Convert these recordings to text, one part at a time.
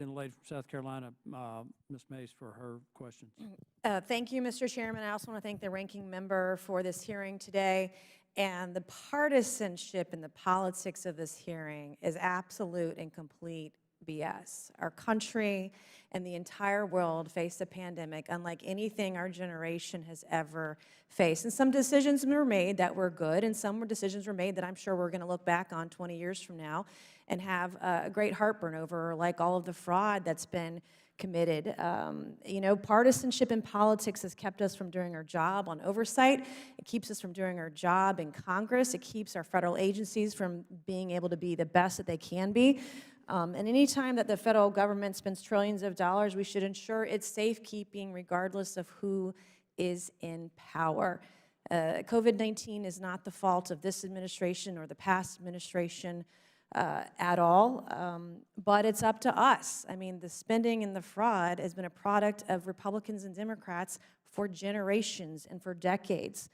Then the lady from South Carolina, Ms. Mace, for her questions. Thank you, Mr. Chairman. I also want to thank the ranking member for this hearing today. And the partisanship and the politics of this hearing is absolute and complete BS. Our country and the entire world face a pandemic unlike anything our generation has ever faced. And some decisions were made that were good, and some decisions were made that I'm sure we're going to look back on 20 years from now and have a great heartburn over, like all of the fraud that's been committed. You know, partisanship in politics has kept us from doing our job on oversight. It keeps us from doing our job in Congress. It keeps our federal agencies from being able to be the best that they can be. And any time that the federal government spends trillions of dollars, we should ensure it's safekeeping regardless of who is in power. COVID-19 is not the fault of this administration or the past administration at all, but it's up to us. I mean, the spending and the fraud has been a product of Republicans and Democrats for generations and for decades.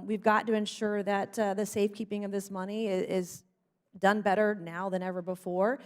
We've got to ensure that the safekeeping of this money is done better now than ever before.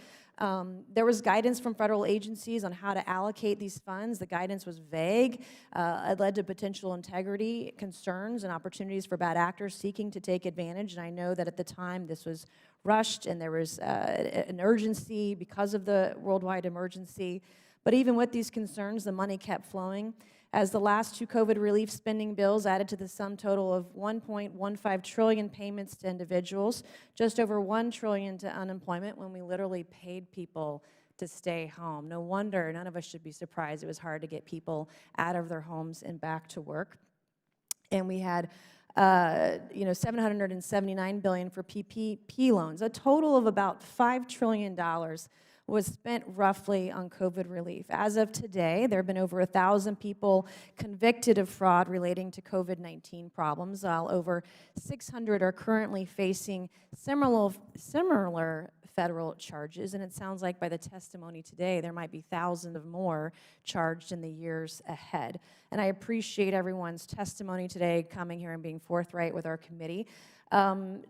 There was guidance from federal agencies on how to allocate these funds. The guidance was vague. It led to potential integrity concerns and opportunities for bad actors seeking to take advantage. And I know that at the time this was rushed and there was an urgency because of the worldwide emergency. But even with these concerns, the money kept flowing. As the last two COVID relief spending bills added to the sum total of $1.15 trillion payments to individuals, just over $1 trillion to unemployment when we literally paid people to stay home. No wonder none of us should be surprised it was hard to get people out of their homes and back to work. And we had $779 billion for PPP loans, a total of about $5 trillion was spent roughly on COVID relief. As of today, there have been over 1,000 people convicted of fraud relating to COVID-19 problems, while over 600 are currently facing similar federal charges. And it sounds like by the testimony today, there might be thousands of more charged in the years ahead. And I appreciate everyone's testimony today, coming here and being forthright with our committee.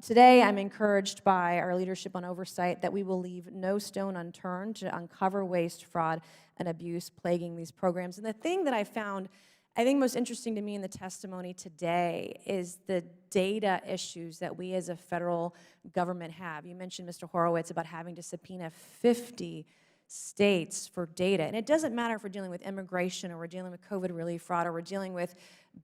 Today, I'm encouraged by our leadership on oversight that we will leave no stone unturned to uncover waste, fraud, and abuse plaguing these programs. And the thing that I found, I think, most interesting to me in the testimony today is the data issues that we as a federal government have. You mentioned, Mr. Horowitz, about having to subpoena 50 states for data. And it doesn't matter if we're dealing with immigration or we're dealing with COVID relief fraud or we're dealing with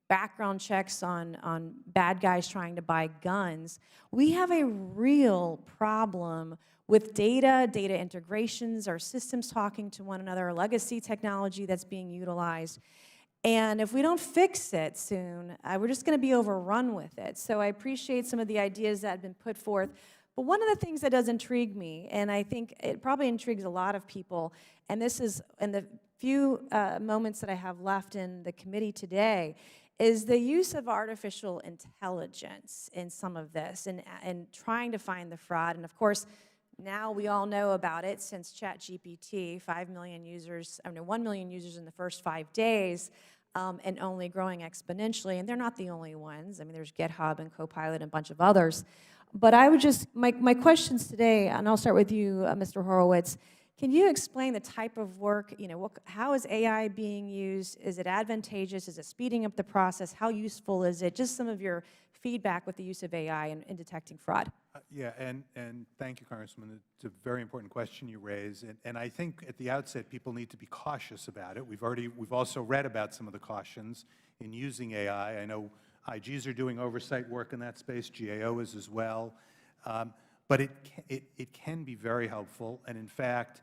background checks on bad guys trying to buy guns. We have a real problem with data integrations, our systems talking to one another, legacy technology that's being utilized. And if we don't fix it soon, we're just going to be overrun with it. So I appreciate some of the ideas that have been put forth. But one of the things that does intrigue me, and I think it probably intrigues a lot of people, and this is in the few moments that I have left in the committee today, is the use of artificial intelligence in some of this and trying to find the fraud. And of course, now we all know about it since ChatGPT, 1 million users in the first 5 days, and only growing exponentially. And they're not the only ones. I mean, there's GitHub and Copilot and a bunch of others. But I would just, my questions today, and I'll start with you, Mr. Horowitz. Can you explain the type of work, how is AI being used? Is it advantageous? Is it speeding up the process? How useful is it? Just some of your feedback with the use of AI in detecting fraud. Yeah, and thank you, Congressman. It's a very important question you raise, and I think at the outset people need to be cautious about it. We've also read about some of the cautions in using AI. I know IGs are doing oversight work in that space, GAO is as well, but it can be very helpful, and in fact,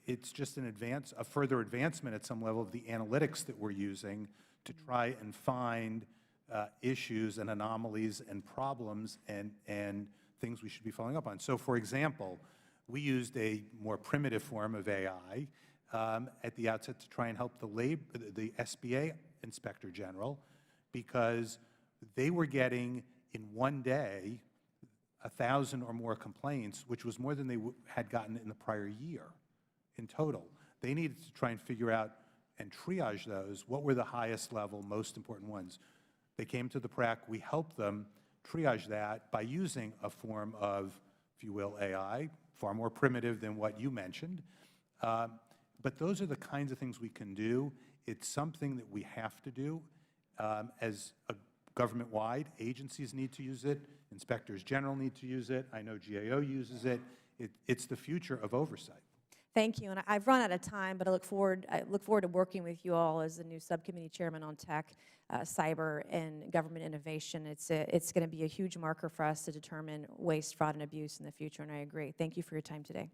it's just a further advancement at some level of the analytics that we're using to try and find issues and anomalies and problems and things we should be following up on. So, for example, we used a more primitive form of AI at the outset to try and help the SBA Inspector General, because they were getting in one day 1,000 or more complaints, which was more than they had gotten in the prior year in total. They needed to try and figure out and triage those. What were the highest level, most important ones? They came to the PRAC. We helped them triage that by using a form of, if you will, AI, far more primitive than what you mentioned. But those are the kinds of things we can do. It's something that we have to do as a government-wide. Agencies need to use it. Inspectors general need to use it. I know GAO uses it. It's the future of oversight. Thank you, and I've run out of time, but I look forward to working with you all as the new subcommittee chairman on tech, cyber, and government innovation. It's going to be a huge marker for us to determine waste, fraud, and abuse in the future, and I agree. Thank you for your time today.